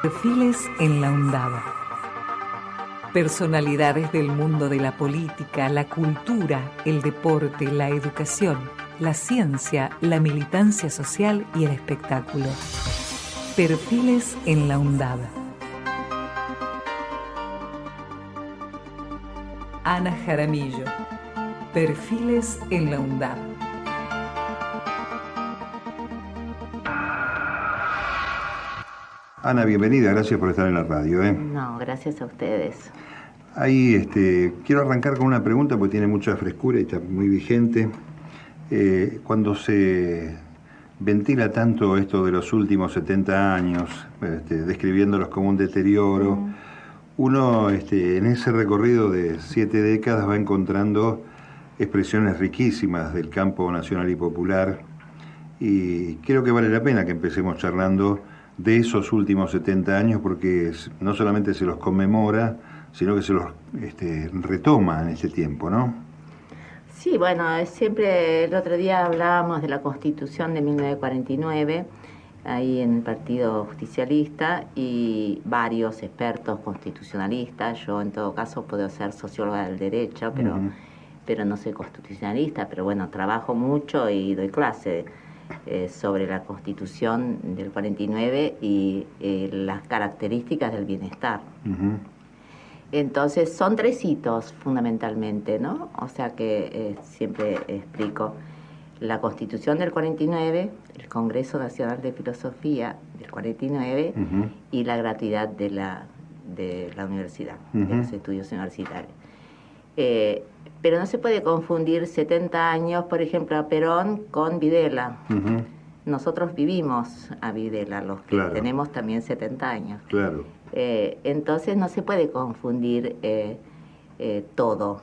Perfiles en la UNDAB. Personalidades del mundo de la política, la cultura, el deporte, la educación, la ciencia, la militancia social y el espectáculo. Perfiles en la UNDAB. Ana Jaramillo. Perfiles en la UNDAB. Ana, bienvenida, gracias por estar en la radio. No, gracias a ustedes. Ahí quiero arrancar con una pregunta porque tiene mucha frescura y está muy vigente. Cuando se ventila tanto esto de los últimos 70 años, describiéndolos como un deterioro, uno en ese recorrido de 7 décadas va encontrando expresiones riquísimas del campo nacional y popular, y creo que vale la pena que empecemos charlando de esos últimos 70 años, porque no solamente se los conmemora, sino que se los retoma en ese tiempo, ¿no? Sí, bueno, siempre el otro día hablábamos de la Constitución de 1949, ahí en el Partido Justicialista, y varios expertos constitucionalistas. Yo en todo caso puedo ser socióloga del derecho, pero no soy constitucionalista, pero bueno, trabajo mucho y doy clase sobre la Constitución del 49 y las características del bienestar. Entonces son 3 hitos fundamentalmente, ¿no? O sea que siempre explico: la Constitución del 49, el Congreso Nacional de Filosofía del 49 y la gratuidad de la universidad, de los estudios universitarios. Pero no se puede confundir 70 años, por ejemplo, a Perón con Videla. Nosotros vivimos a Videla, los que tenemos también 70 años. Claro. Entonces no se puede confundir todo,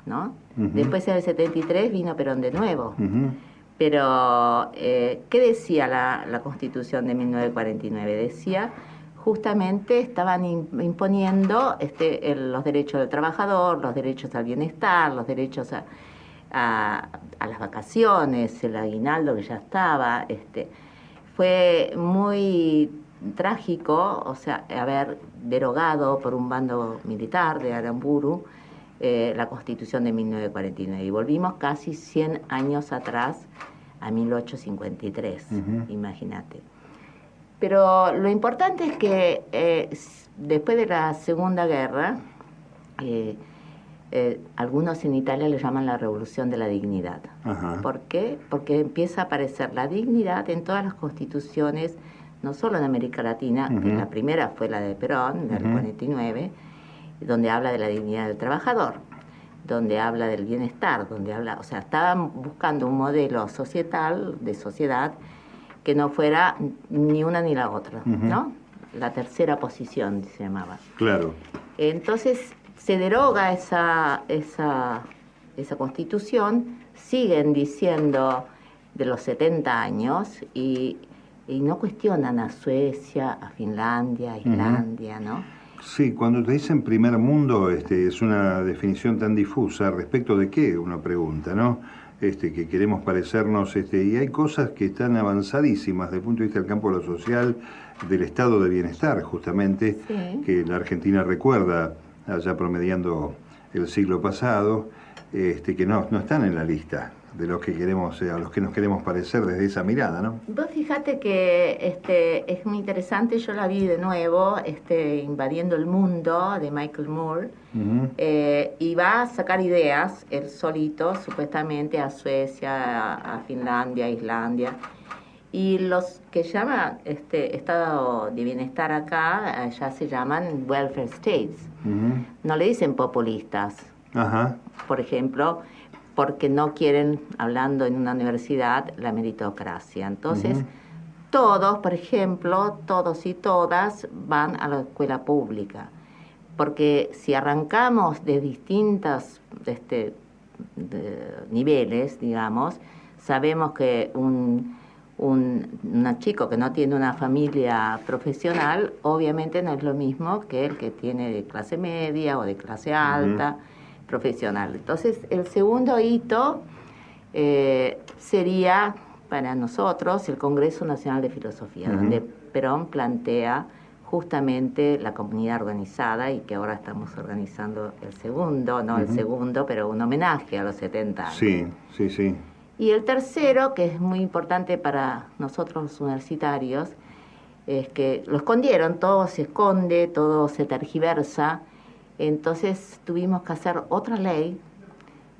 ¿no? Después en el 73 vino Perón de nuevo. Pero, ¿qué decía la Constitución de 1949? Decía, justamente estaban imponiendo los derechos del trabajador, los derechos al bienestar, los derechos a las vacaciones, el aguinaldo que ya estaba. Fue muy trágico, o sea, haber derogado por un bando militar de Aramburu la Constitución de 1949. Y volvimos casi 100 años atrás, a 1853, imagínate. Pero lo importante es que después de la Segunda Guerra, algunos en Italia le llaman la Revolución de la Dignidad. ¿Por qué? Porque empieza a aparecer la dignidad en todas las constituciones, no solo en América Latina, que la primera fue la de Perón, del 49, donde habla de la dignidad del trabajador, donde habla del bienestar, donde habla, o sea, estaban buscando un modelo societal, de sociedad, que no fuera ni una ni la otra, ¿no? La tercera posición se llamaba. Claro. Entonces se deroga esa Constitución, siguen diciendo de los 70 años y no cuestionan a Suecia, a Finlandia, a Islandia, ¿no? Sí, cuando te dicen primer mundo, es una definición tan difusa. ¿Respecto de qué? Uno pregunta, ¿no? Que queremos parecernos, y hay cosas que están avanzadísimas desde el punto de vista del campo de lo social, del estado de bienestar, justamente, que la Argentina recuerda allá promediando el siglo pasado, que no están en la lista de los que queremos, a los que nos queremos parecer desde esa mirada, ¿no? Vos fíjate que es muy interesante. Yo la vi de nuevo, Invadiendo el Mundo, de Michael Moore, y va a sacar ideas, él solito, supuestamente, a Suecia, a Finlandia, a Islandia, y los que llaman estado de bienestar acá, ya se llaman welfare states. No le dicen populistas, por ejemplo, porque no quieren, hablando en una universidad, la meritocracia. Entonces, todos, por ejemplo, todos y todas van a la escuela pública. Porque si arrancamos de distintos niveles, digamos, sabemos que un chico que no tiene una familia profesional, obviamente no es lo mismo que el que tiene de clase media o de clase alta, profesional. Entonces, el segundo hito sería para nosotros el Congreso Nacional de Filosofía, Uh-huh. donde Perón plantea justamente la comunidad organizada y que ahora estamos organizando el segundo, no el segundo, pero un homenaje a los 70 años. Sí, sí, sí. Y el tercero, que es muy importante para nosotros los universitarios, es que lo escondieron, todo se esconde, todo se tergiversa, entonces tuvimos que hacer otra ley.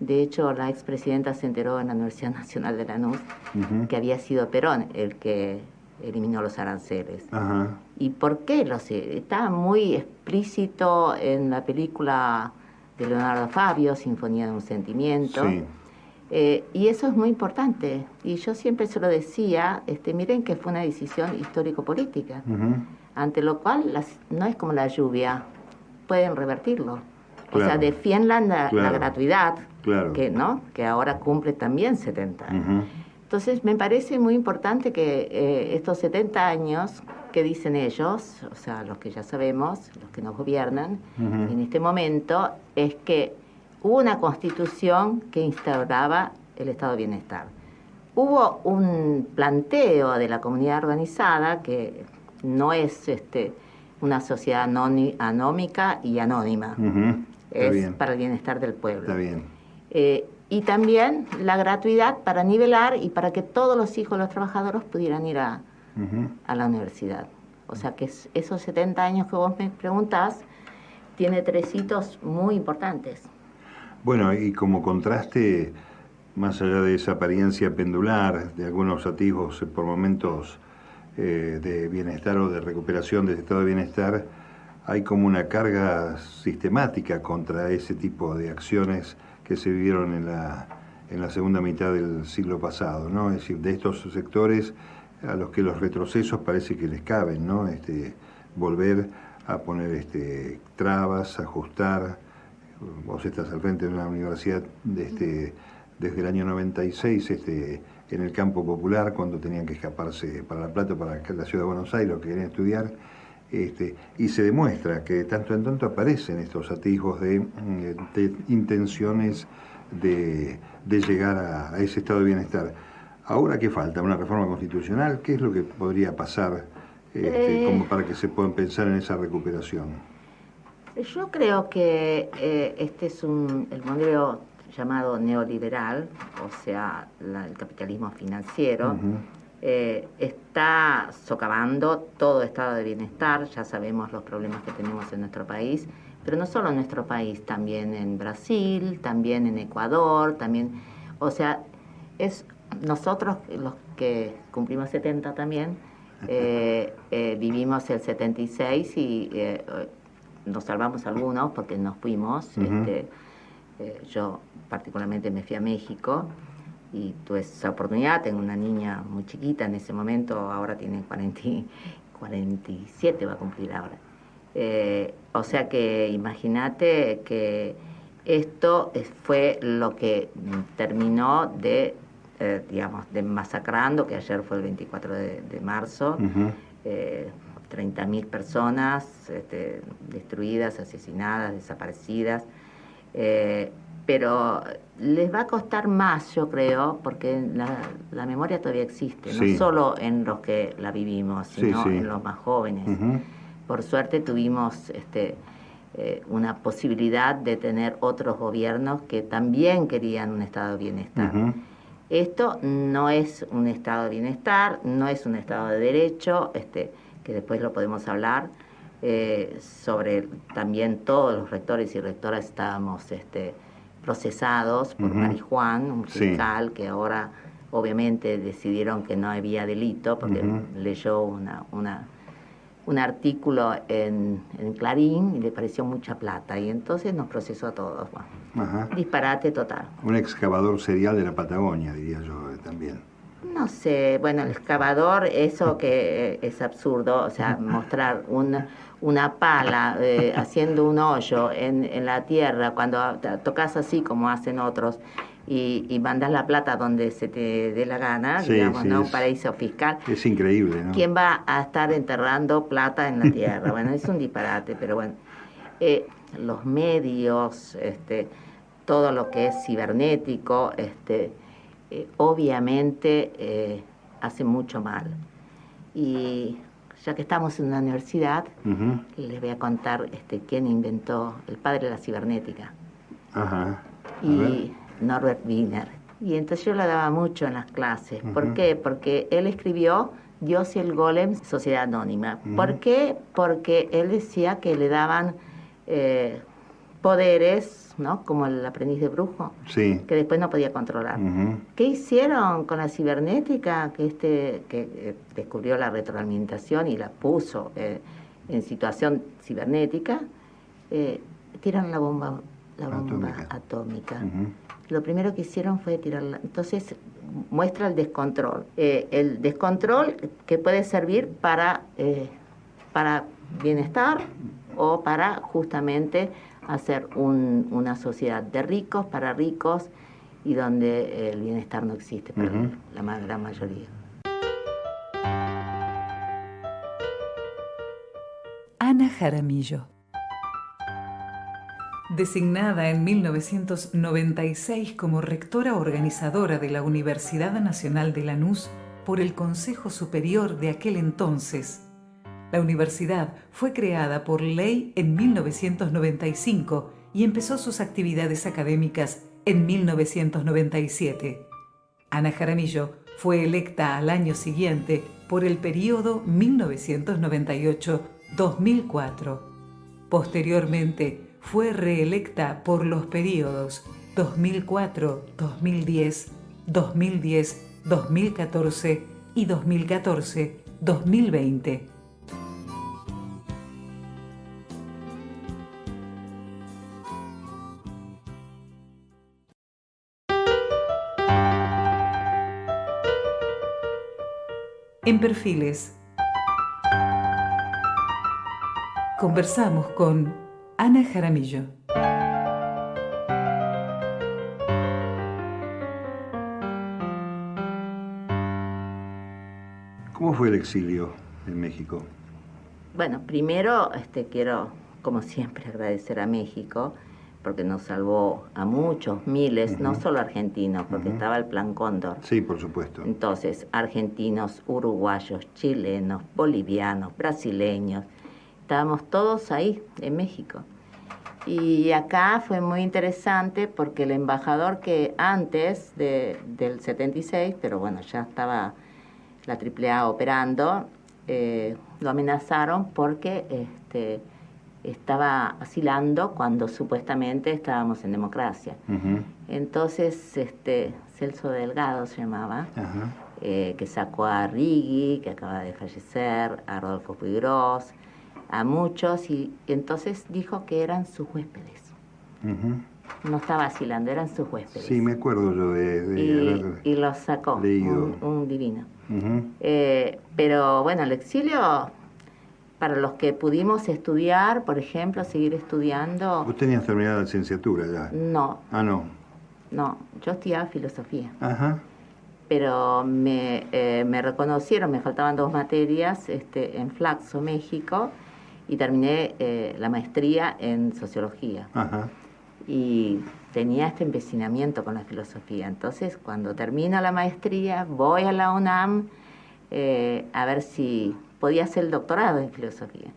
De hecho, la expresidenta se enteró en la Universidad Nacional de Lanús que había sido Perón el que eliminó los aranceles. Ajá. ¿Y por qué? Está muy explícito en la película de Leonardo Fabio, Sinfonía de un Sentimiento. Sí. Y eso es muy importante. Y yo siempre se lo decía, miren que fue una decisión histórico-política, ante lo cual no es como la lluvia, pueden revertirlo. Claro. O sea, defiendan la gratuidad, claro, que ahora cumple también 70 años. Entonces, me parece muy importante que estos 70 años que dicen ellos, o sea, los que ya sabemos, los que nos gobiernan en este momento, es que hubo una constitución que instauraba el estado de bienestar. Hubo un planteo de la comunidad organizada que no es una sociedad anómica y anónima. Es bien. Para el bienestar del pueblo. Está bien. Y también la gratuidad para nivelar y para que todos los hijos de los trabajadores pudieran ir a la universidad. O sea que esos 70 años que vos me preguntás, tiene 3 hitos muy importantes. Bueno, y como contraste, más allá de esa apariencia pendular, de algunos atisbos por momentos de bienestar o de recuperación del estado de bienestar, hay como una carga sistemática contra ese tipo de acciones que se vivieron en la segunda mitad del siglo pasado, ¿no? Es decir, de estos sectores a los que los retrocesos parece que les caben, ¿no? Volver a poner trabas, ajustar. Vos estás al frente de una universidad desde el año 96 en el campo popular, cuando tenían que escaparse para La Plata, para la ciudad de Buenos Aires, los que querían estudiar. Y se demuestra que de tanto en tanto aparecen estos atisbos de intenciones de llegar a ese estado de bienestar. Ahora, ¿qué falta? ¿Una reforma constitucional? ¿Qué es lo que podría pasar como para que se puedan pensar en esa recuperación? Yo creo que este es el modelo llamado neoliberal, o sea, el capitalismo financiero. Está socavando todo estado de bienestar. Ya sabemos los problemas que tenemos en nuestro país, pero no solo en nuestro país, también en Brasil, también en Ecuador, también, o sea, nosotros los que cumplimos 70 también, vivimos el 76 y nos salvamos algunos porque nos fuimos. Yo particularmente me fui a México y tuve esa oportunidad. Tengo una niña muy chiquita en ese momento, ahora tiene 47, va a cumplir ahora. O sea que imagínate que esto fue lo que terminó de masacrando, que ayer fue el 24 de marzo, 30.000 personas destruidas, asesinadas, desaparecidas. Pero les va a costar más, yo creo, porque la memoria todavía existe, no solo en los que la vivimos, sino en los más jóvenes. Por suerte tuvimos una posibilidad de tener otros gobiernos que también querían un estado de bienestar. Esto no es un estado de bienestar, no es un estado de derecho, que después lo podemos hablar. Sobre también todos los rectores y rectoras estábamos procesados por Marijuán, un fiscal que ahora obviamente decidieron que no había delito porque leyó un artículo en Clarín y le pareció mucha plata y entonces nos procesó a todos. Bueno, disparate total. Un excavador serial de la Patagonia, diría yo también. No sé, bueno, el excavador, eso que es absurdo, o sea, mostrar una pala haciendo un hoyo en la tierra cuando tocas así como hacen otros y mandas la plata donde se te dé la gana, digamos, ¿no? Un paraíso fiscal. Es increíble, ¿no? ¿Quién va a estar enterrando plata en la tierra? Bueno, es un disparate, pero bueno. Los medios, todo lo que es cibernético, obviamente hace mucho mal. Y ya que estamos en una universidad, les voy a contar quién inventó el padre de la cibernética. Ajá. Y Norbert Wiener. Y entonces yo lo daba mucho en las clases. ¿Por qué? Porque él escribió Dios y el Golem, Sociedad Anónima. ¿Por qué? Porque él decía que le daban poderes, ¿no? Como el aprendiz de brujo, sí, que después no podía controlar. ¿Qué hicieron con la cibernética? Que descubrió la retroalimentación y la puso en situación cibernética, tiran la bomba atómica. Lo primero que hicieron fue tirarla. Entonces muestra el descontrol. El descontrol que puede servir para bienestar o para justamente hacer una sociedad de ricos para ricos y donde el bienestar no existe para la gran mayoría. Ana Jaramillo. Designada en 1996 como rectora organizadora de la Universidad Nacional de Lanús por el Consejo Superior de aquel entonces, la universidad fue creada por ley en 1995 y empezó sus actividades académicas en 1997. Ana Jaramillo fue electa al año siguiente por el periodo 1998-2004. Posteriormente, fue reelecta por los periodos 2004-2010, 2010-2014 y 2014-2020. En Perfiles, conversamos con Ana Jaramillo. ¿Cómo fue el exilio en México? Bueno, primero quiero, como siempre, agradecer a México porque nos salvó a muchos, miles, no solo argentinos, porque estaba el Plan Cóndor. Sí, por supuesto. Entonces, argentinos, uruguayos, chilenos, bolivianos, brasileños, estábamos todos ahí, en México. Y acá fue muy interesante porque el embajador que antes del 76, pero bueno, ya estaba la AAA operando, lo amenazaron porque estaba vacilando cuando supuestamente estábamos en democracia. Entonces, Celso Delgado se llamaba, que sacó a Rigui, que acaba de fallecer, a Rodolfo Puigros, a muchos, y entonces dijo que eran sus huéspedes. No estaba vacilando, eran sus huéspedes. Sí, me acuerdo yo y los sacó, un divino. Pero bueno, el exilio, para los que pudimos estudiar, por ejemplo, seguir estudiando... ¿Vos tenías terminada la licenciatura ya? No. Ah, no. No, yo estudiaba filosofía. Ajá. Pero me reconocieron, me faltaban 2 materias en Flaxo, México, y terminé la maestría en sociología. Ajá. Y tenía este empecinamiento con la filosofía. Entonces, cuando termino la maestría, voy a la UNAM a ver si podía hacer el doctorado en filosofía.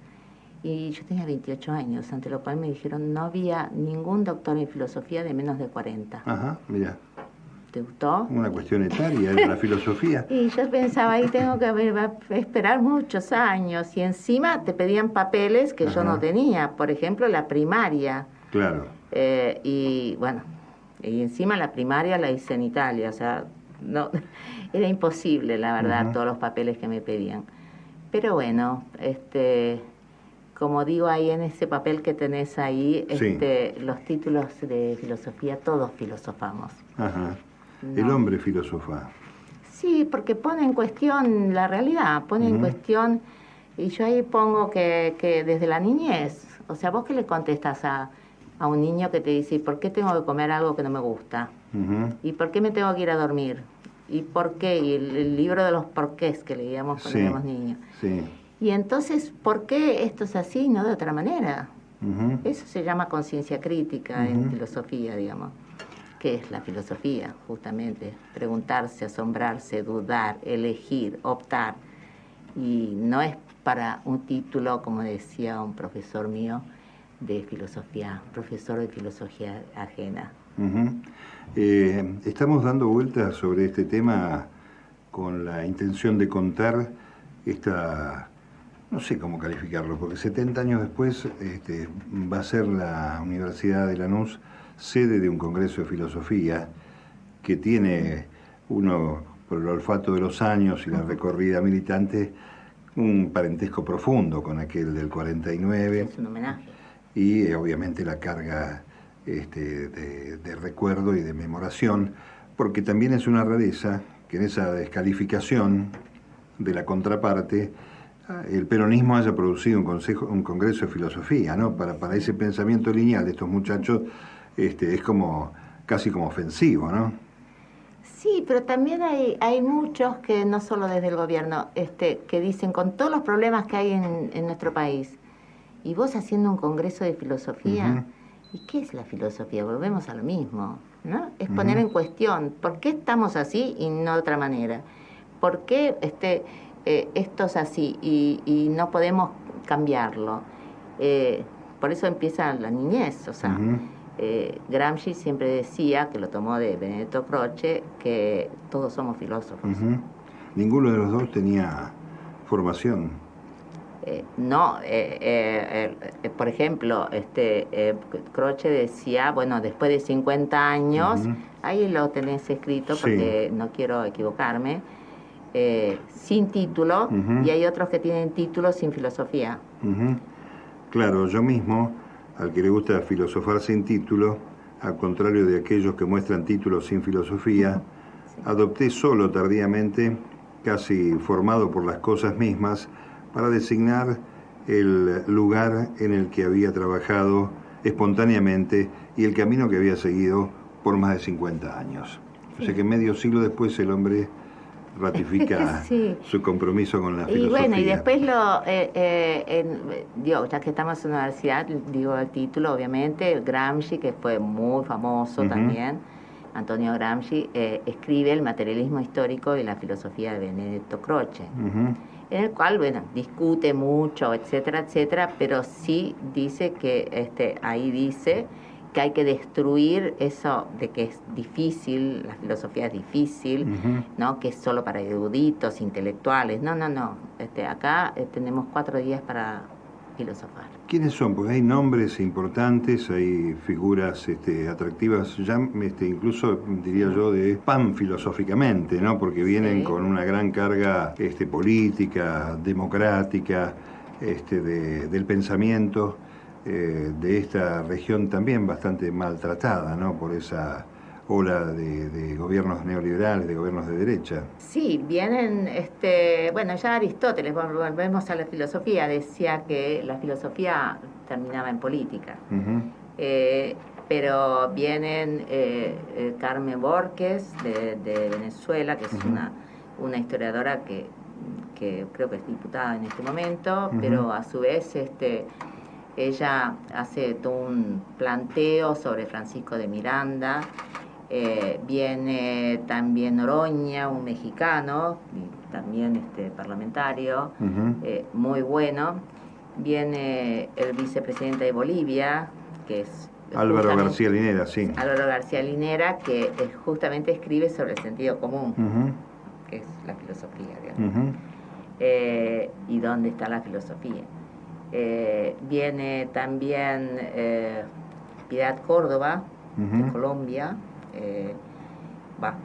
Y yo tenía 28 años, ante lo cual me dijeron no había ningún doctor en filosofía de menos de 40. Ajá, mira. ¿Te gustó? Una cuestión etaria de la filosofía. Y yo pensaba, ahí tengo que esperar muchos años. Y encima te pedían papeles que yo no tenía. Por ejemplo, la primaria. Claro. Y bueno, y encima la primaria la hice en Italia. O sea, no, era imposible, la verdad, todos los papeles que me pedían. Pero bueno, como digo ahí en ese papel que tenés ahí, los títulos de filosofía, todos filosofamos. Ajá. No. El hombre filosofa. Sí, porque pone en cuestión la realidad, pone en cuestión, y yo ahí pongo que desde la niñez, o sea, vos qué le contestas a un niño que te dice, ¿por qué tengo que comer algo que no me gusta? ¿Y por qué me tengo que ir a dormir? ¿Y por qué? Y el libro de los porqués que leíamos cuando éramos niños. Sí. Y entonces, ¿por qué esto es así y no de otra manera? Eso se llama conciencia crítica en filosofía, digamos. ¿qué es la filosofía? Justamente, preguntarse, asombrarse, dudar, elegir, optar. Y no es para un título, como decía un profesor mío de filosofía, profesor de filosofía ajena. Estamos dando vueltas sobre este tema con la intención de contar esta, no sé cómo calificarlo, porque 70 años después va a ser la Universidad de Lanús sede de un congreso de filosofía que tiene uno, por el olfato de los años y la recorrida militante, un parentesco profundo con aquel del 49. Es un homenaje. Y obviamente la carga de recuerdo y de memoración, porque también es una rareza que en esa descalificación de la contraparte el peronismo haya producido un congreso de filosofía, ¿no? Para ese pensamiento lineal de estos muchachos es como casi como ofensivo, ¿no? Sí, pero también hay muchos que no solo desde el gobierno, que dicen con todos los problemas que hay en nuestro país, y vos haciendo un congreso de filosofía, ¿y qué es la filosofía? Volvemos a lo mismo, ¿no? Es poner en cuestión, ¿por qué estamos así y no de otra manera? ¿Por qué esto es así y no podemos cambiarlo? Por eso empieza la niñez, o sea, Gramsci siempre decía, que lo tomó de Benedetto Croce, que todos somos filósofos. Ninguno de los dos tenía formación. No, por ejemplo, Croce decía, bueno, después de 50 años, ahí lo tenés escrito porque no quiero equivocarme, sin título, y hay otros que tienen título sin filosofía. Claro, yo mismo, al que le gusta filosofar sin título, al contrario de aquellos que muestran títulos sin filosofía, adopté solo tardíamente, casi formado por las cosas mismas, para designar el lugar en el que había trabajado espontáneamente y el camino que había seguido por más de 50 años. O sea que medio siglo después el hombre ratifica su compromiso con la filosofía. Y bueno, y después ya que estamos en la universidad, digo el título, obviamente, Gramsci, que fue muy famoso también, Antonio Gramsci, escribe El materialismo histórico y la filosofía de Benedetto Croce, en el cual, bueno, discute mucho, etcétera, etcétera, pero sí dice que, ahí dice que hay que destruir eso de que es difícil, la filosofía es difícil, ¿no? Que es solo para eruditos, intelectuales. No. Acá tenemos 4 días para filosofar. ¿Quiénes son? Porque hay nombres importantes, hay figuras atractivas, ya incluso diría yo de pan filosóficamente, ¿no? Porque vienen con una gran carga política, democrática, del pensamiento de esta región también bastante maltratada, ¿no? Por esa ola de gobiernos neoliberales, de gobiernos de derecha. Sí, vienen, bueno, ya Aristóteles, volvemos a la filosofía, decía que la filosofía terminaba en política. Pero vienen Carmen Borges de Venezuela, que es una historiadora que creo que es diputada en este momento, pero a su vez ella hace todo un planteo sobre Francisco de Miranda. Viene también Oroña, un mexicano, y también parlamentario, muy bueno. Viene el vicepresidente de Bolivia, que es Álvaro García Linera, sí. Álvaro García Linera, que justamente escribe sobre el sentido común, que es la filosofía, digamos. ¿Y dónde está la filosofía? Viene también Piedad Córdoba, de Colombia,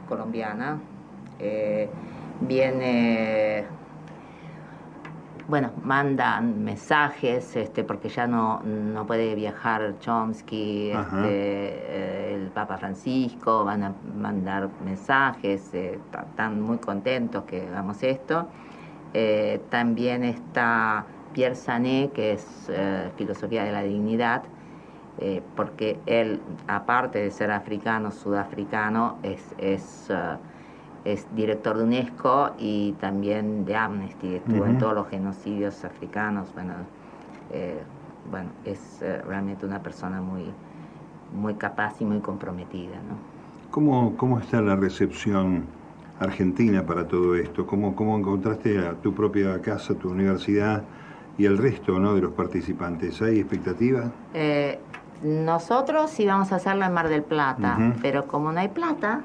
colombiana. Viene, bueno, mandan mensajes, porque ya no puede viajar Chomsky, el Papa Francisco, van a mandar mensajes, están muy contentos que hagamos esto. También está Pierre Sané, que es filosofía de la dignidad, porque él, aparte de ser africano, sudafricano, es director de UNESCO y también de Amnesty, estuvo en todos los genocidios africanos. Bueno, es realmente una persona muy, muy capaz y muy comprometida, ¿no? ¿Cómo está la recepción argentina para todo esto? ¿Cómo encontraste a tu propia casa, tu universidad y el resto, ¿no?, de los participantes? ¿Hay expectativa? Nosotros íbamos a hacerlo en Mar del Plata, pero como no hay plata,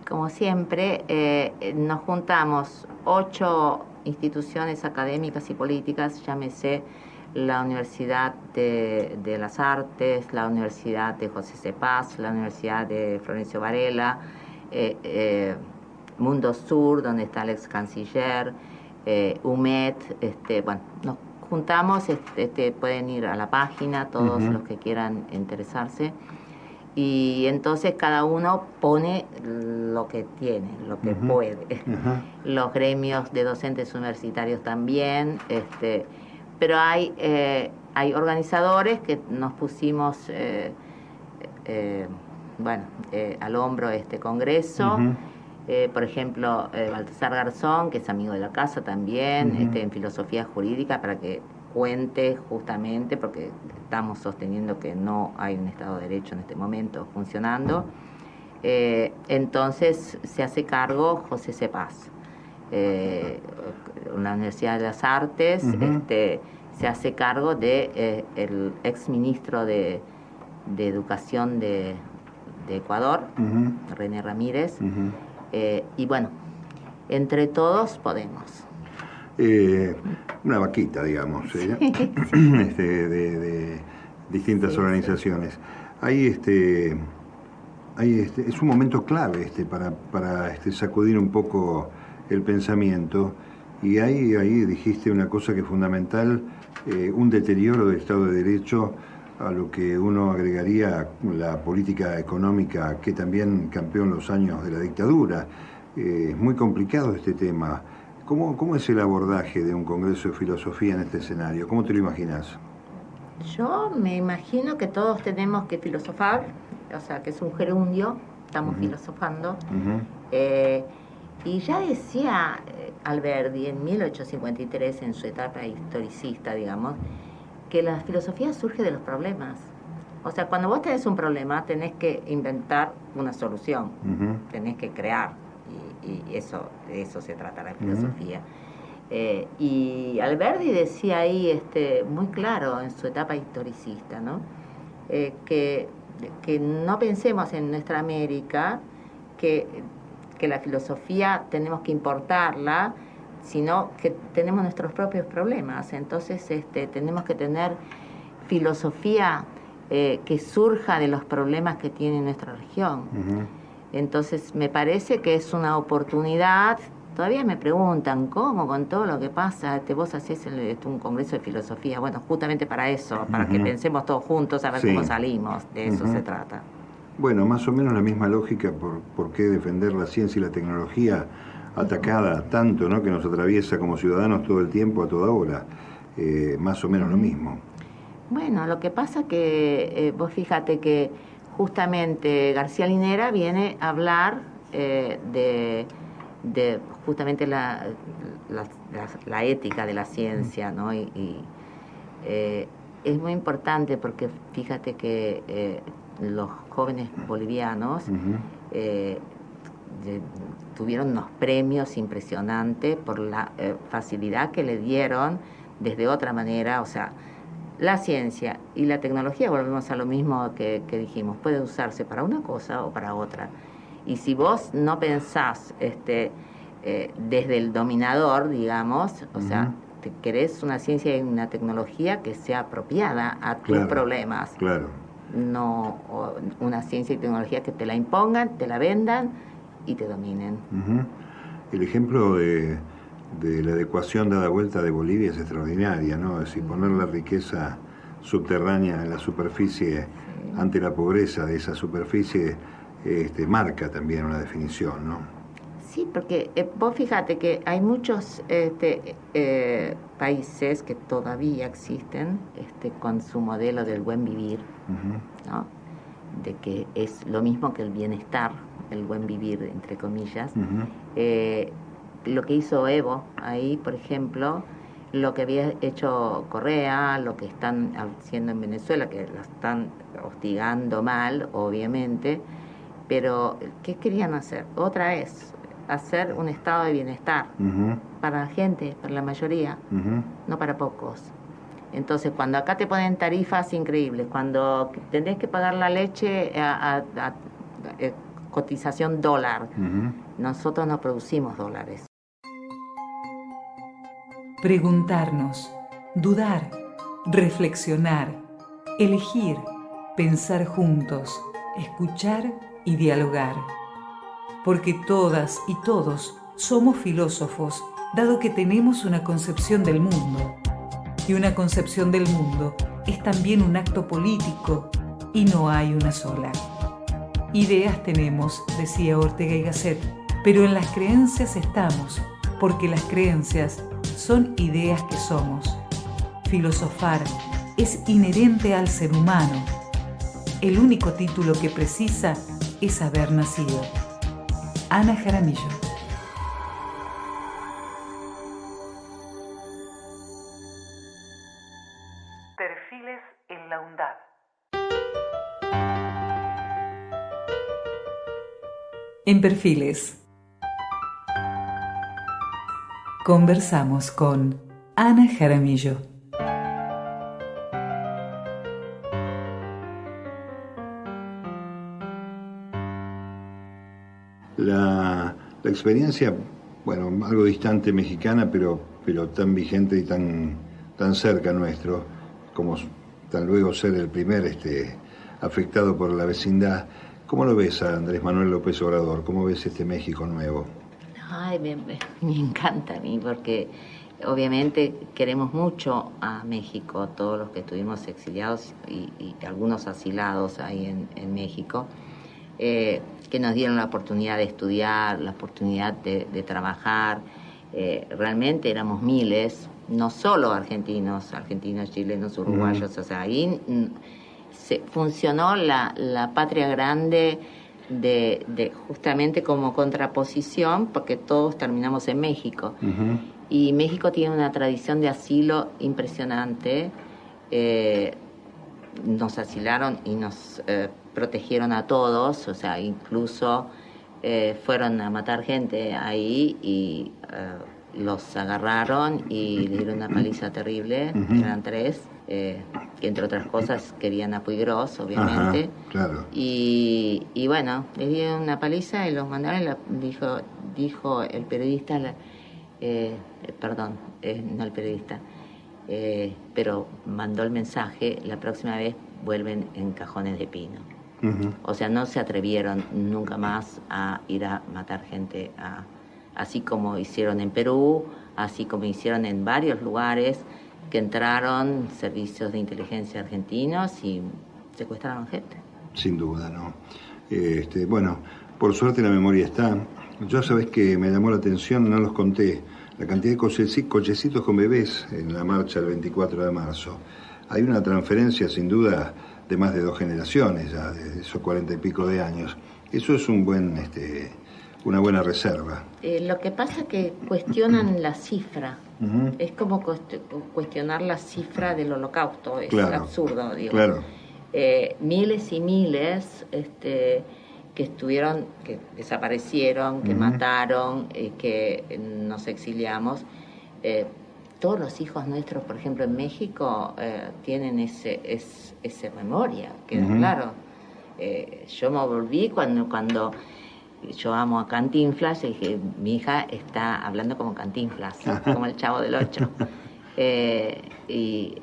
como siempre, nos juntamos 8 instituciones académicas y políticas, llámese la Universidad de las Artes, la Universidad de José C. Paz, la Universidad de Florencio Varela, Mundo Sur, donde está el ex canciller, UMED, bueno, nos juntamos, pueden ir a la página todos los que quieran interesarse, y entonces cada uno pone lo que tiene, lo que puede. Los gremios de docentes universitarios también, pero hay organizadores que nos pusimos al hombro este congreso. Por ejemplo, Baltasar Garzón, que es amigo de la casa también, en filosofía jurídica, para que cuente justamente, porque estamos sosteniendo que no hay un Estado de Derecho en este momento funcionando. Entonces se hace cargo José C. Paz. La Universidad de las Artes se hace cargo de el ex ministro de Educación de Ecuador, René Ramírez. Y bueno, entre todos podemos. Una vaquita, digamos, Sí. de distintas organizaciones. Sí. Es un momento clave para sacudir un poco el pensamiento, y ahí dijiste una cosa que es fundamental, un deterioro del Estado de Derecho, a lo que uno agregaría la política económica que también campeó en los años de la dictadura. Es muy complicado este tema. ¿Cómo es el abordaje de un congreso de filosofía en este escenario? ¿Cómo te lo imaginas? Yo me imagino que todos tenemos que filosofar, o sea, que es un gerundio, estamos filosofando. Y ya decía Alberdi en 1853, en su etapa historicista, digamos, que la filosofía surge de los problemas. O sea, cuando vos tenés un problema, tenés que inventar una solución, tenés que crear, y de eso se trata la filosofía. Y Alberdi decía ahí muy claro en su etapa historicista, ¿no? Que no pensemos en nuestra América, que la filosofía tenemos que importarla, sino que tenemos nuestros propios problemas. Entonces tenemos que tener filosofía que surja de los problemas que tiene nuestra región. Entonces me parece que es una oportunidad. Todavía me preguntan, ¿cómo con todo lo que pasa vos hacés un congreso de filosofía? Bueno, justamente para eso, para que pensemos todos juntos a ver cómo salimos. De eso se trata. Bueno, más o menos la misma lógica. ¿Por qué defender la ciencia y la tecnología atacada tanto, ¿no?, que nos atraviesa como ciudadanos todo el tiempo, a toda hora? Más o menos lo mismo. Bueno, lo que pasa que vos fíjate que justamente García Linera viene a hablar de justamente la ética de la ciencia, ¿no? Y es muy importante porque fíjate que los jóvenes bolivianos tuvieron unos premios impresionantes por la facilidad que le dieron desde otra manera. O sea, la ciencia y la tecnología, volvemos a lo mismo que dijimos, puede usarse para una cosa o para otra. Y si vos no pensás desde el dominador, digamos, o sea, te querés una ciencia y una tecnología que sea apropiada a tus problemas. Claro. No una ciencia y tecnología que te la impongan, te la vendan y te dominen. El ejemplo de la adecuación dada vuelta de Bolivia es extraordinaria, ¿no? Es decir, poner la riqueza subterránea en la superficie ante la pobreza de esa superficie marca también una definición, ¿no? Sí, porque vos fíjate que hay muchos países que todavía existen con su modelo del buen vivir, ¿no? De que es lo mismo que el bienestar, el buen vivir, entre comillas. Lo que hizo Evo ahí, por ejemplo, lo que había hecho Correa, lo que están haciendo en Venezuela, que la están hostigando mal, obviamente, pero ¿qué querían hacer? Otra vez, hacer un estado de bienestar para la gente, para la mayoría, no para pocos. Entonces, cuando acá te ponen tarifas increíbles, cuando tenés que pagar la leche a cotización dólar, nosotros no producimos dólares. Preguntarnos, dudar, reflexionar, elegir, pensar juntos, escuchar y dialogar. Porque todas y todos somos filósofos, dado que tenemos una concepción del mundo. Y una concepción del mundo es también un acto político, y no hay una sola. Ideas tenemos, decía Ortega y Gasset, pero en las creencias estamos, porque las creencias son ideas que somos. Filosofar es inherente al ser humano. El único título que precisa es haber nacido. Ana Jaramillo. Perfiles en la UNDAD. En Perfiles conversamos con Ana Jaramillo. La experiencia, bueno, algo distante mexicana, pero tan vigente y tan cerca nuestro, como tan luego ser el primer afectado por la vecindad. ¿Cómo lo ves a Andrés Manuel López Obrador? ¿Cómo ves este México nuevo? Ay, me encanta a mí, porque obviamente queremos mucho a México, todos los que estuvimos exiliados y algunos asilados ahí en México, que nos dieron la oportunidad de estudiar, la oportunidad de trabajar. Realmente éramos miles, no solo argentinos, chilenos, uruguayos, o sea, ahí funcionó la patria grande de justamente como contraposición, porque todos terminamos en México. Y México tiene una tradición de asilo impresionante. Nos asilaron y nos protegieron a todos, o sea, incluso fueron a matar gente ahí y los agarraron y le dieron una paliza terrible. Eran 3, que entre otras cosas querían a Puigros, obviamente. Claro. Y bueno, les dieron una paliza y los mandaron, dijo el periodista, no el periodista, pero mandó el mensaje: la próxima vez vuelven en cajones de pino. O sea, no se atrevieron nunca más a ir a matar gente, así como hicieron en Perú, así como hicieron en varios lugares, que entraron servicios de inteligencia argentinos y secuestraron gente. Sin duda, ¿no? Bueno, por suerte la memoria está. Yo, sabés que me llamó la atención, no los conté, la cantidad de cochecitos con bebés en la marcha del 24 de marzo. Hay una transferencia, sin duda, de más de 2 generaciones ya, de esos 40 y pico de años. Eso es una buena reserva. Lo que pasa es que cuestionan la cifra. Es como cuestionar la cifra del Holocausto. Es absurdo, digo. Claro. Miles y miles que estuvieron, que desaparecieron, que mataron, que nos exiliamos. Todos los hijos nuestros, por ejemplo, en México, tienen esa memoria, queda claro. Yo me volví cuando yo amo a Cantinflas y dije: mi hija está hablando como Cantinflas, como el Chavo del Ocho. Y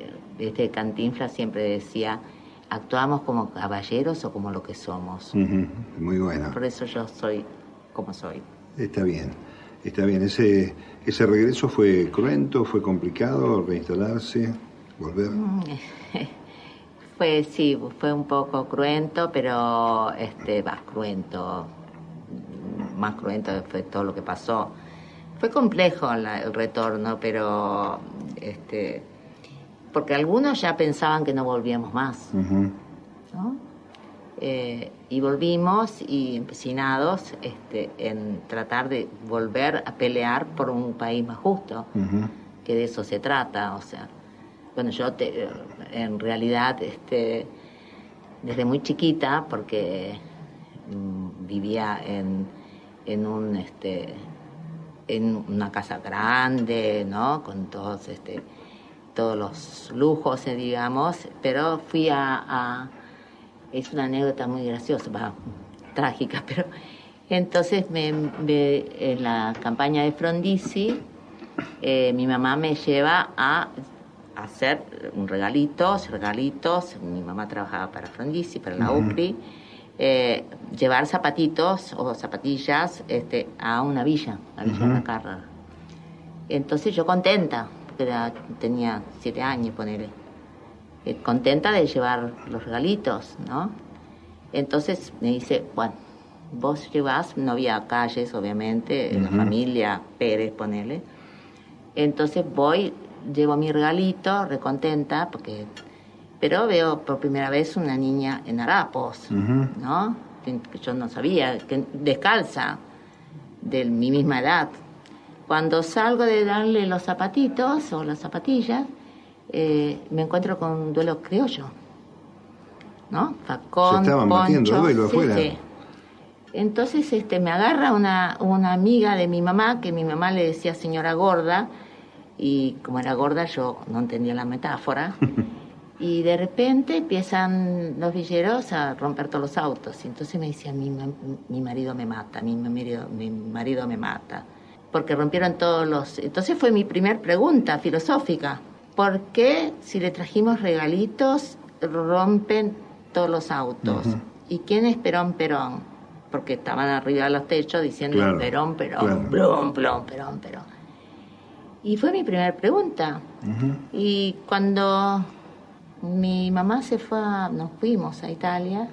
Cantinflas siempre decía: actuamos como caballeros o como lo que somos. Muy bueno. Por eso yo soy como soy. Está bien. Ese regreso fue cruento, fue complicado reinstalarse, volver. Fue un poco cruento, pero cruento. Más cruento fue todo lo que pasó. Fue complejo el retorno, pero porque algunos ya pensaban que no volvíamos más, ¿no? Y volvimos y empecinados en tratar de volver a pelear por un país más justo, que de eso se trata. O sea, bueno, yo en realidad desde muy chiquita, porque vivía en una casa grande, ¿no? Con todos los lujos, digamos, pero fui es una anécdota muy graciosa, trágica, pero entonces en la campaña de Frondizi, mi mamá me lleva a hacer regalitos, mi mamá trabajaba para Frondizi, para la UCRI, llevar zapatitos o zapatillas a una villa, la Villa de la Carrera. Entonces yo contenta, porque tenía 7 años, ponele, contenta de llevar los regalitos, ¿no? Entonces me dice, bueno, vos llevas, no había calles, obviamente, la familia Pérez, ponele. Entonces llevo mi regalito, recontenta, pero veo por primera vez una niña en harapos, ¿no? Que yo no sabía, descalza, de mi misma edad. Cuando salgo de darle los zapatitos o las zapatillas, me encuentro con un duelo criollo, ¿no? Facón, se estaban batiendo duelo afuera. Sí. Entonces me agarra una amiga de mi mamá, que mi mamá le decía señora gorda, y como era gorda yo no entendía la metáfora, y de repente empiezan los villeros a romper todos los autos, y entonces me decía, mi marido me mata, mi marido me mata, porque rompieron todos los... Entonces fue mi primer pregunta filosófica, ¿por qué si le trajimos regalitos rompen todos los autos? ¿Y quién es Perón? Porque estaban arriba de los techos diciendo Perón, claro. Plom, Perón. Y fue mi primera pregunta. Y cuando mi mamá nos fuimos a Italia,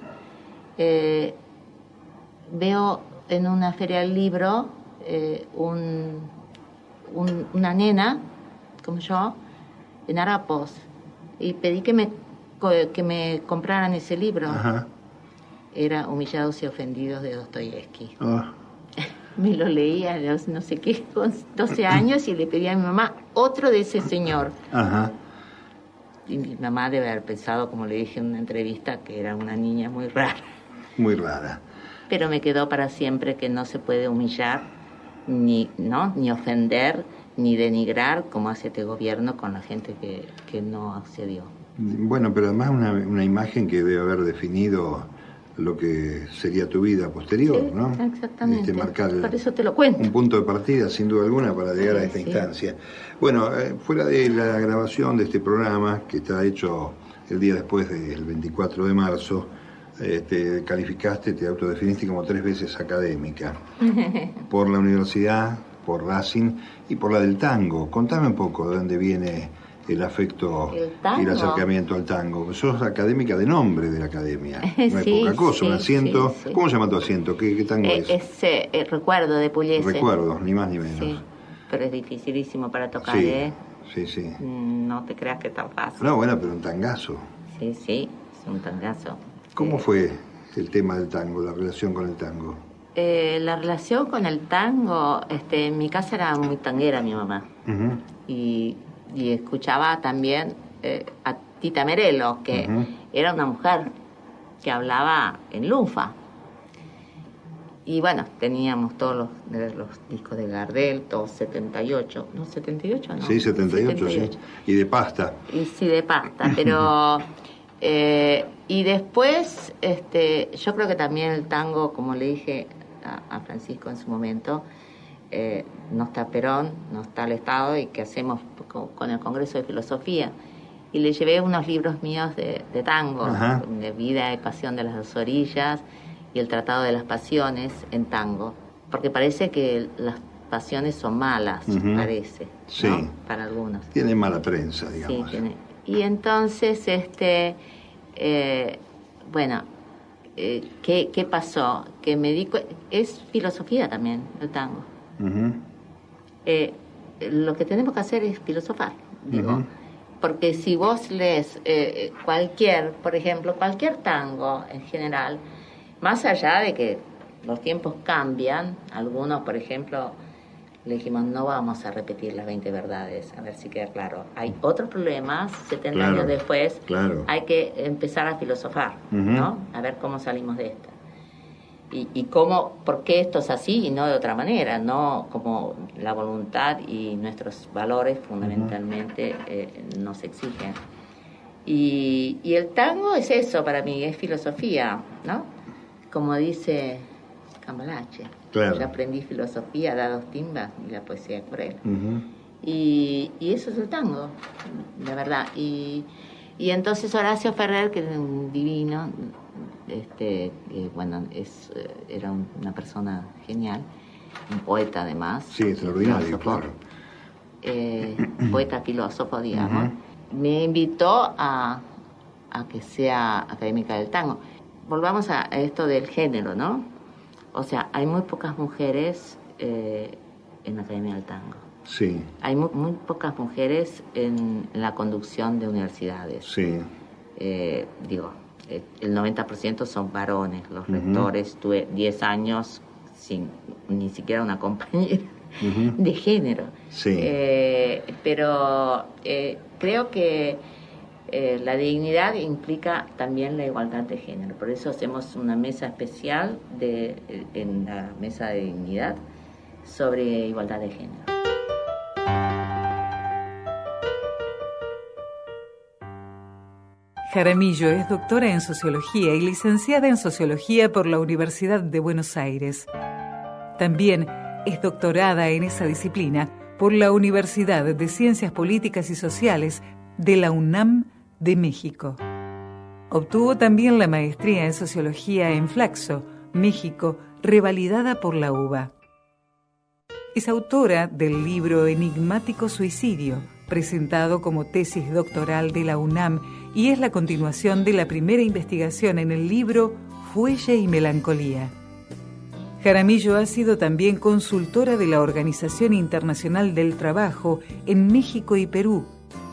veo en una feria del libro una nena, como yo, en harapos, y pedí que me compraran ese libro. Era Humillados y Ofendidos de Dostoyevsky. Me lo leía a los no sé qué, 12 años, y le pedí a mi mamá otro de ese señor. Y mi mamá debe haber pensado, como le dije en una entrevista, que era una niña muy rara. Muy rara. Pero me quedó para siempre que no se puede humillar, ni ofender, ni denigrar, como hace este gobierno con la gente que no accedió. Bueno, pero además una imagen que debe haber definido lo que sería tu vida posterior, sí, ¿no? Exactamente. Marcar por eso te lo cuento. Un punto de partida, sin duda alguna, para llegar a esta instancia. Bueno, fuera de la grabación de este programa, que está hecho el día después del 24 de marzo, te calificaste, te autodefiniste como 3 veces académica. Por la universidad, por Racing y por la del tango. Contame un poco de dónde viene el afecto y el acercamiento al tango. Sos académica de nombre de la academia, no es poca cosa, un asiento. Sí. ¿Cómo se llama tu asiento? ¿Qué tango es? Es Recuerdo de Pugliese. Recuerdo, ni más ni menos. Sí, pero es dificilísimo para tocar, Sí. No te creas que es tan fácil. No, bueno, pero un tangazo. Sí, es un tangazo. ¿Cómo fue el tema del tango, la relación con el tango? La relación con el tango, en mi casa era muy tanguera mi mamá. Y escuchaba también a Tita Merelo, que era una mujer que hablaba en lunfa. Y bueno, teníamos todos los discos de Gardel, todos 78. ¿No, 78? No. Sí, 78, sí. Y de pasta. Y sí, de pasta, pero... y después, yo creo que también el tango, como le dije a Francisco en su momento, no está Perón, no está el Estado, y qué hacemos con el Congreso de Filosofía. Y le llevé unos libros míos de tango, de Vida y Pasión de las Dos Orillas y el Tratado de las Pasiones en tango, porque parece que las pasiones son malas, parece, sí, ¿no? Para algunos. Tiene mala prensa, digamos. Sí, y entonces, bueno, ¿qué pasó? Que me di es filosofía también el tango. Lo que tenemos que hacer es filosofar, digo, porque si vos lees por ejemplo, cualquier tango en general, más allá de que los tiempos cambian, algunos, por ejemplo, le dijimos, no vamos a repetir las 20 verdades, a ver si queda claro. Hay otros problemas, 70 años después, hay que empezar a filosofar, ¿no? A ver cómo salimos de esta. y cómo, por qué esto es así y no de otra manera, no como la voluntad y nuestros valores fundamentalmente nos exigen. Y el tango es eso para mí, es filosofía, ¿no? Como dice Cambalache, claro. Yo aprendí filosofía, da dos timbas y la poesía cruel. Y eso es el tango, la verdad. Y entonces Horacio Ferrer, que es un divino, bueno, era una persona genial, un poeta además. Sí, extraordinario, claro. Poeta filósofo, digamos. Me invitó a que sea académica del tango. Volvamos a esto del género, ¿no? O sea, hay muy pocas mujeres en la Academia del Tango. Sí. Hay muy pocas mujeres en la conducción de universidades. Sí. El 90% son varones. Los rectores, tuve 10 años sin ni siquiera una compañera de género. Sí. Pero creo que la dignidad implica también la igualdad de género. Por eso hacemos una mesa especial en la mesa de dignidad sobre igualdad de género. Jaramillo es doctora en Sociología y licenciada en Sociología por la Universidad de Buenos Aires. También es doctorada en esa disciplina por la Universidad de Ciencias Políticas y Sociales de la UNAM de México. Obtuvo también la maestría en Sociología en Flaxo, México, revalidada por la UBA. Es autora del libro Enigmático Suicidio, presentado como tesis doctoral de la UNAM, y es la continuación de la primera investigación en el libro Fuelle y Melancolía. Jaramillo ha sido también consultora de la Organización Internacional del Trabajo en México y Perú,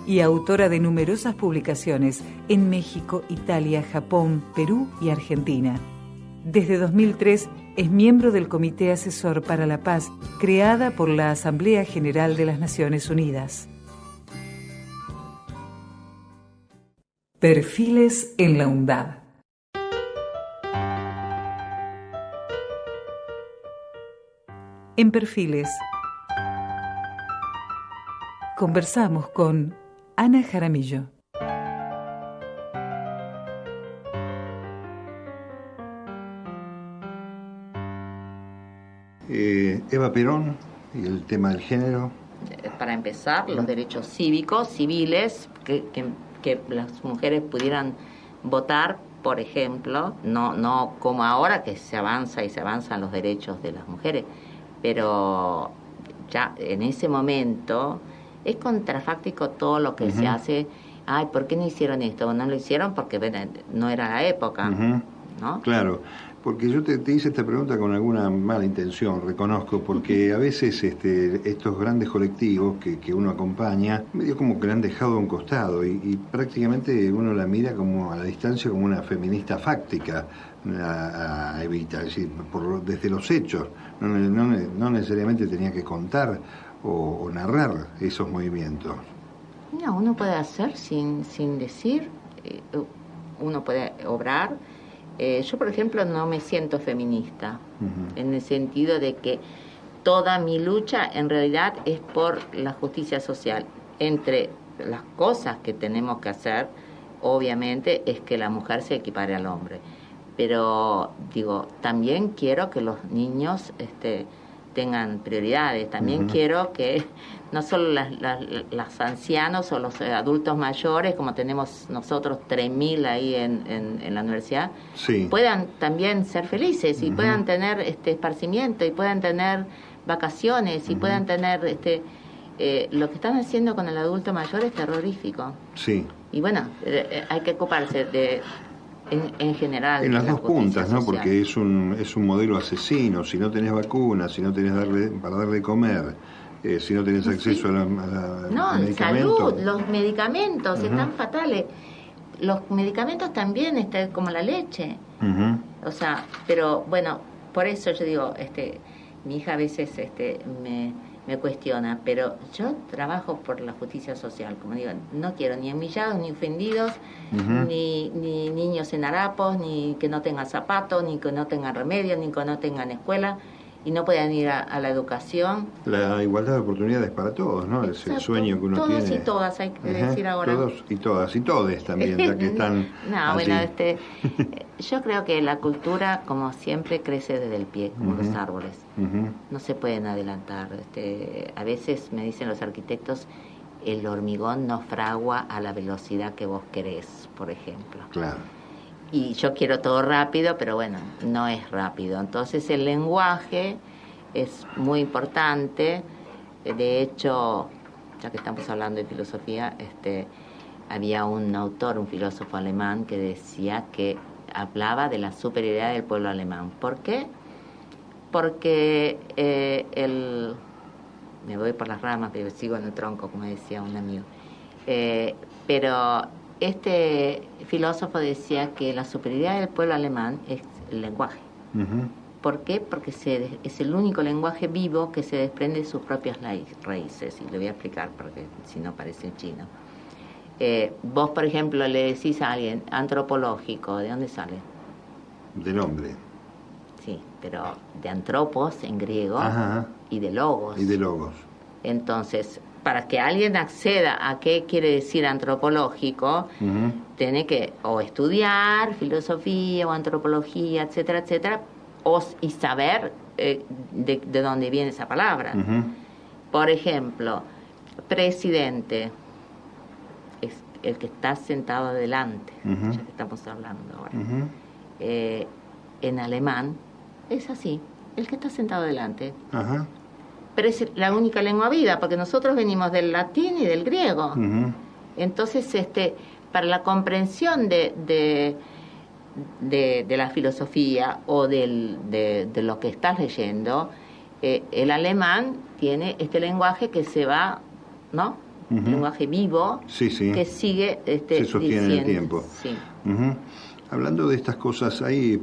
y autora de numerosas publicaciones en México, Italia, Japón, Perú y Argentina. Desde 2003 es miembro del Comité Asesor para la Paz, creada por la Asamblea General de las Naciones Unidas. Perfiles en la UNDAD. En Perfiles conversamos con Ana Jaramillo. Eva Perón y el tema del género. Para empezar, los derechos cívicos, civiles, que las mujeres pudieran votar, por ejemplo, no como ahora que se avanzan los derechos de las mujeres, pero ya en ese momento es contrafáctico todo lo que se hace. Ay, ¿por qué no hicieron esto? No lo hicieron porque no era la época, ¿no? Claro, porque yo te hice esta pregunta con alguna mala intención, reconozco, porque a veces estos grandes colectivos que uno acompaña, medio como que la han dejado a un costado y prácticamente uno la mira como a la distancia como una feminista fáctica a Evita, es decir, desde los hechos, no necesariamente tenía que contar o narrar esos movimientos. No, uno puede hacer sin decir, uno puede obrar. Yo, por ejemplo, no me siento feminista, en el sentido de que toda mi lucha en realidad es por la justicia social. Entre las cosas que tenemos que hacer, obviamente, es que la mujer se equipare al hombre. Pero, digo, también quiero que los niños tengan prioridades. También quiero que no solo las ancianos o los adultos mayores, como tenemos nosotros 3.000 ahí en la universidad, puedan también ser felices y puedan tener esparcimiento y puedan tener vacaciones y puedan tener lo que están haciendo con el adulto mayor es terrorífico. Sí. Y bueno, hay que ocuparse en general. En las dos puntas, ¿no? social. Porque es un modelo asesino. Si no tenés vacunas, si no tenés para darle de comer, si no tenés acceso a medicamentos. Salud, los medicamentos están fatales. Los medicamentos también, como la leche. O sea, pero bueno, por eso yo digo, mi hija a veces me cuestiona, pero yo trabajo por la justicia social, como digo, no quiero ni humillados, ni ofendidos, ni niños en harapos, ni que no tengan zapatos, ni que no tengan remedio, ni que no tengan escuela y no puedan ir a la educación. La igualdad de oportunidades para todos, ¿no? Es el sueño que uno todos tiene. Todos y todas, hay que decir ahora. Todos y todas, y todes también, ya que están no, allí. bueno, yo creo que la cultura, como siempre, crece desde el pie, como los árboles. No se pueden adelantar. A veces me dicen los arquitectos, el hormigón no fragua a la velocidad que vos querés, por ejemplo. Claro. Y yo quiero todo rápido, pero bueno, no es rápido. Entonces el lenguaje es muy importante. De hecho, ya que estamos hablando de filosofía, había un autor, un filósofo alemán, que decía que hablaba de la superioridad del pueblo alemán. ¿Por qué? Porque me voy por las ramas, pero sigo en el tronco, como decía un amigo. Pero este filósofo decía que la superioridad del pueblo alemán es el lenguaje. ¿Por qué? Porque es el único lenguaje vivo que se desprende de sus propias raíces. Y le voy a explicar, porque si no parece chino. Vos, por ejemplo, le decís a alguien antropológico, ¿de dónde sale? Del hombre. Sí, pero de antropos en griego. Ajá. Y de logos. Y de logos. Entonces, para que alguien acceda a qué quiere decir antropológico, tiene que o estudiar filosofía o antropología, etcétera, etcétera, y saber de dónde viene esa palabra. Por ejemplo, presidente es el que está sentado adelante, ya que estamos hablando ahora. En alemán es así, el que está sentado adelante. Pero es la única lengua viva, porque nosotros venimos del latín y del griego. Entonces, para la comprensión de la filosofía o de lo que estás leyendo, el alemán tiene este lenguaje que se va, ¿no? Un lenguaje vivo, que sigue se sostiene en el tiempo. Sí. Hablando de estas cosas, hay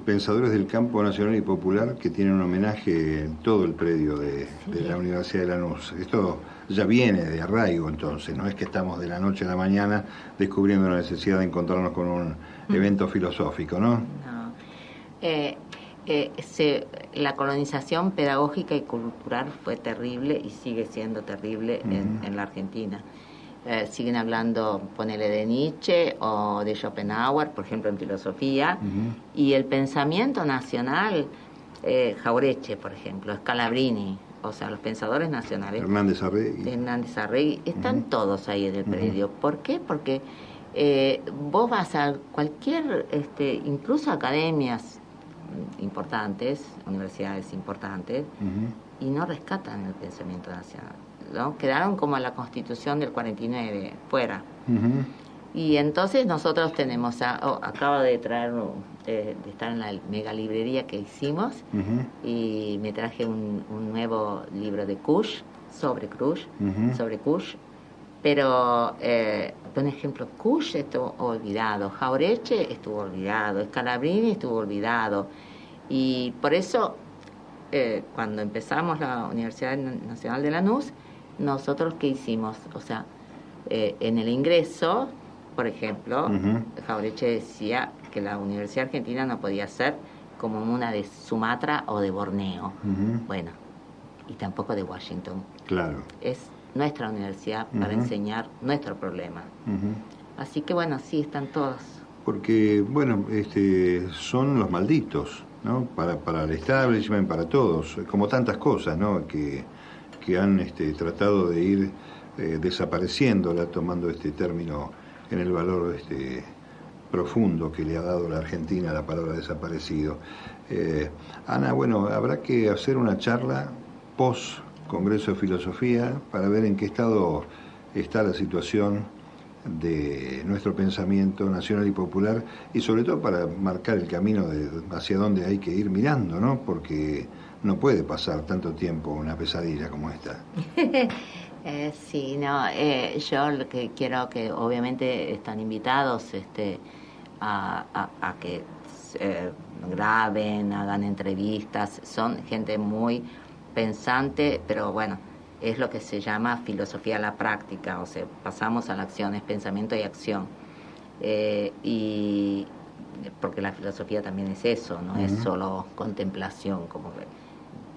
pensadores del campo nacional y popular que tienen un homenaje en todo el predio de la Universidad de Lanús. Esto ya viene de arraigo, entonces, no es que estamos de la noche a la mañana descubriendo la necesidad de encontrarnos con un evento filosófico, ¿no? No. La colonización pedagógica y cultural fue terrible y sigue siendo terrible en la Argentina. Siguen hablando, ponele, de Nietzsche o de Schopenhauer, por ejemplo, en filosofía, y el pensamiento nacional, Jauretche, por ejemplo, Scalabrini, o sea, los pensadores nacionales. Hernández Arregui, están todos ahí en el predio. ¿Por qué? Porque vos vas a cualquier, incluso academias importantes, universidades importantes, y no rescatan el pensamiento nacional, ¿no? Quedaron como la Constitución del 49, fuera. Y entonces nosotros tenemos, acabo de traer, de estar en la mega librería que hicimos, y me traje un nuevo libro de Kusch, sobre Kusch, pero, por ejemplo, Kusch estuvo olvidado, Jauretche estuvo olvidado, Scalabrini estuvo olvidado, y por eso, cuando empezamos la Universidad Nacional de Lanús, nosotros, ¿qué hicimos? O sea, en el ingreso, por ejemplo, Jauretche decía que la Universidad Argentina no podía ser como una de Sumatra o de Borneo. Bueno, y tampoco de Washington. Claro. Es nuestra universidad para enseñar nuestro problema. Así que bueno, sí, están todos. Porque, bueno, son los malditos, ¿no? Para el establishment, para todos, como tantas cosas, ¿no? Que han tratado de ir desapareciéndola, tomando este término en el valor profundo que le ha dado la Argentina a la palabra desaparecido. Ana, bueno, habrá que hacer una charla post Congreso de Filosofía para ver en qué estado está la situación de nuestro pensamiento nacional y popular, y sobre todo para marcar el camino hacia dónde hay que ir mirando, ¿no? Porque no puede pasar tanto tiempo una pesadilla como esta. Sí, no, yo lo que quiero, que obviamente están invitados a que graben, hagan entrevistas, son gente muy pensante, pero bueno, es lo que se llama filosofía a la práctica, o sea, pasamos a la acción, es pensamiento y acción. Y porque la filosofía también es eso, no es solo contemplación, como que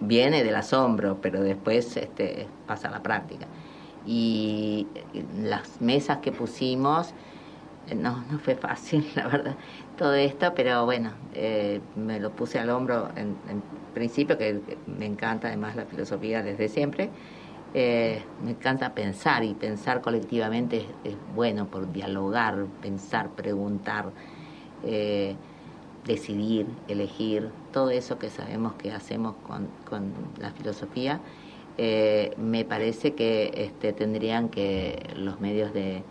viene del asombro, pero después pasa a la práctica. Y las mesas que pusimos, no fue fácil, la verdad, todo esto, pero bueno, me lo puse al hombro en principio, que me encanta además la filosofía desde siempre. Me encanta pensar, y pensar colectivamente es bueno por dialogar, pensar, preguntar, decidir, elegir, todo eso que sabemos que hacemos con la filosofía. Me parece que tendrían que los medios de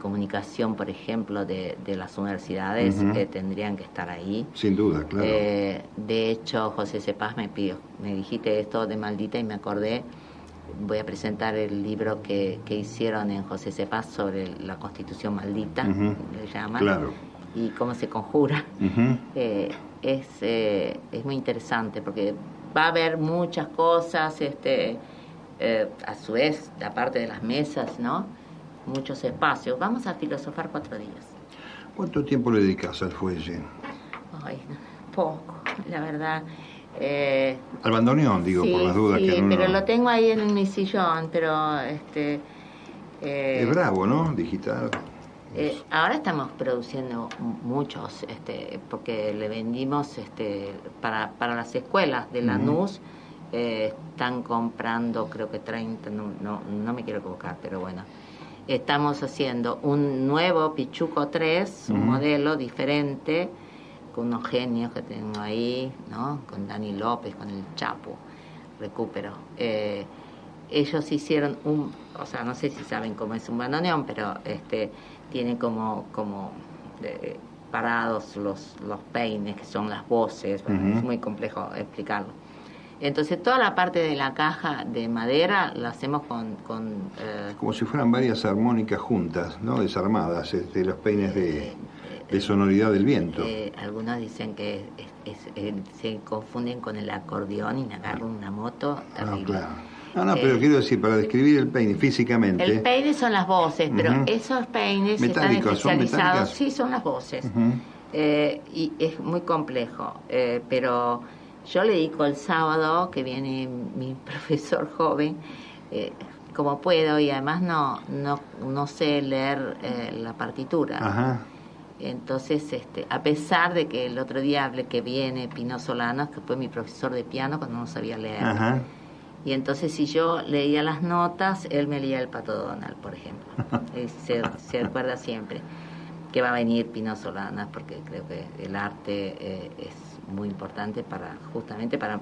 comunicación, por ejemplo, de las universidades, tendrían que estar ahí. Sin duda, claro. De hecho, José Cepaz me dijiste esto de Maldita y me acordé. Voy a presentar el libro que hicieron en José Cepaz sobre la Constitución Maldita, le llaman, claro, y cómo se conjura. Es muy interesante porque va a haber muchas cosas, a su vez, aparte de las mesas, ¿no? Muchos espacios. Vamos a filosofar 4 días. ¿Cuánto tiempo le dedicas al fuelle? Ay, poco, la verdad. Al bandoneón, digo, sí, por las dudas. Sí, que pero lo tengo ahí en mi sillón, pero es bravo, ¿no? Digital. Ahora estamos produciendo muchos, porque le vendimos para las escuelas de Lanús, están comprando creo que 30, no me quiero equivocar, pero bueno. Estamos haciendo un nuevo Pichuco 3, un modelo diferente, con unos genios que tengo ahí, ¿no? Con Dani López, con el Chapo, Recupero. Ellos hicieron o sea, no sé si saben cómo es un bandoneón, pero tiene como parados los peines, que son las voces, bueno, es muy complejo explicarlo. Entonces toda la parte de la caja de madera la hacemos con como si fueran varias armónicas juntas, ¿no? Desarmadas, los peines de sonoridad del viento. Algunos dicen que se confunden con el acordeón y me agarran una moto terrible. Claro. Pero quiero decir, para describir el peine físicamente. El peine son las voces, pero esos peines metálicos, están especializados. ¿son sí, son las voces. Y es muy complejo, pero yo le dedico el sábado, que viene mi profesor joven, como puedo, y además no sé leer la partitura. Ajá. Entonces, a pesar de que el otro día hablé que viene Pino Solanas, que fue mi profesor de piano cuando no sabía leer. Ajá. Y entonces si yo leía las notas, él me leía el Pato Donald, por ejemplo. Se acuerda siempre que va a venir Pino Solanas, porque creo que el arte es muy importante justamente para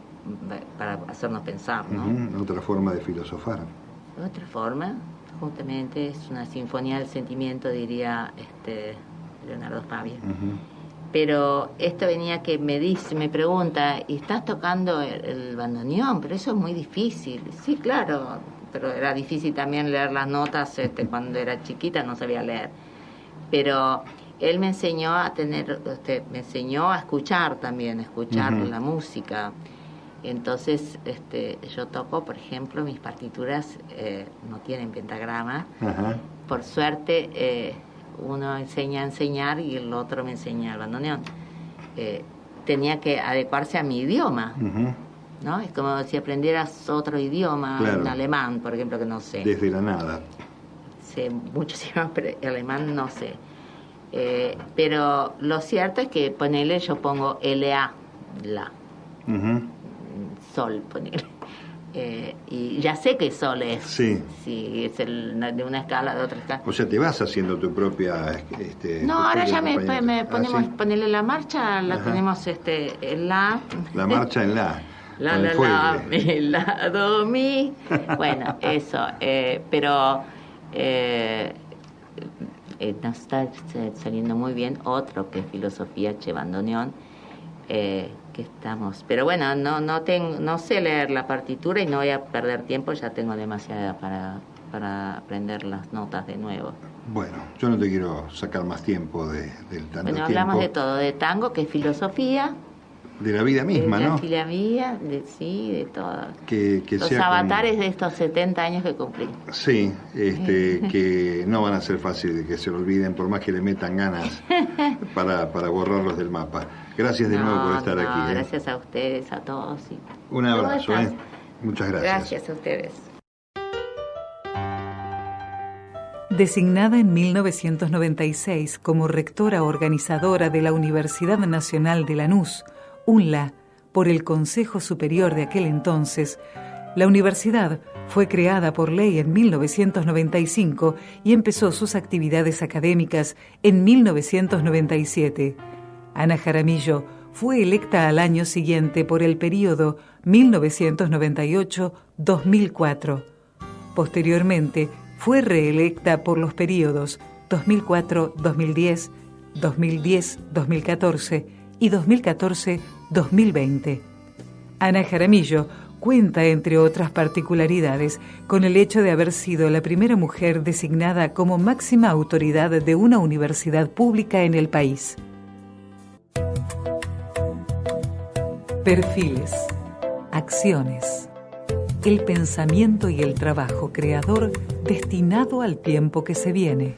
hacernos pensar, ¿no? Otra forma de filosofar. Otra forma, justamente, es una sinfonía del sentimiento, diría Leonardo Fabio. Pero esto venía que me pregunta, ¿y estás tocando el bandoneón? Pero eso es muy difícil. Sí, claro, pero era difícil también leer las notas, cuando era chiquita no sabía leer. Pero él me enseñó me enseñó a escuchar también, la música. Entonces, yo toco, por ejemplo, mis partituras no tienen pentagrama. Por suerte, uno enseña a enseñar y el otro me enseña el bandoneón. Tenía que adecuarse a mi idioma, ¿no? Es como si aprendieras otro idioma, claro. Un alemán, por ejemplo, que no sé. Desde la nada. Sé muchos idiomas, pero el alemán no sé. Pero lo cierto es que ponele, yo pongo LA, la. Sol, ponele. Y ya sé que sol es. Sí. Si es de una escala, de otra escala. O sea, te vas haciendo tu propia... no, ahora ya me ponemos, ¿sí? Ponerle la marcha, la tenemos en la... La marcha en la. La, do, mi. Bueno, eso. Pero nos está saliendo muy bien otro que es filosofía che bandoneón. Que estamos, pero bueno, no sé leer la partitura y no voy a perder tiempo, ya tengo demasiada para aprender las notas de nuevo. Bueno, yo no te quiero sacar más tiempo del tanto tiempo. Hablamos de todo, de tango, que es filosofía, de la vida misma, ¿no? De la vida, sí, de todo. Que los sea avatares de estos 70 años que cumplí. Sí, que no van a ser fáciles de que se lo olviden, por más que le metan ganas para borrarlos del mapa. Gracias de nuevo por estar aquí. Gracias a ustedes, a todos. Un abrazo. Muchas gracias. Gracias a ustedes. Designada en 1996 como rectora organizadora de la Universidad Nacional de Lanús, UNLA, por el Consejo Superior de aquel entonces, la universidad fue creada por ley en 1995 y empezó sus actividades académicas en 1997. Ana Jaramillo fue electa al año siguiente por el período 1998-2004. Posteriormente, fue reelecta por los períodos 2004-2010, 2010-2014 y 2014-2020. Ana Jaramillo cuenta, entre otras particularidades, con el hecho de haber sido la primera mujer designada como máxima autoridad de una universidad pública en el país. Perfiles, acciones, el pensamiento y el trabajo creador destinado al tiempo que se viene.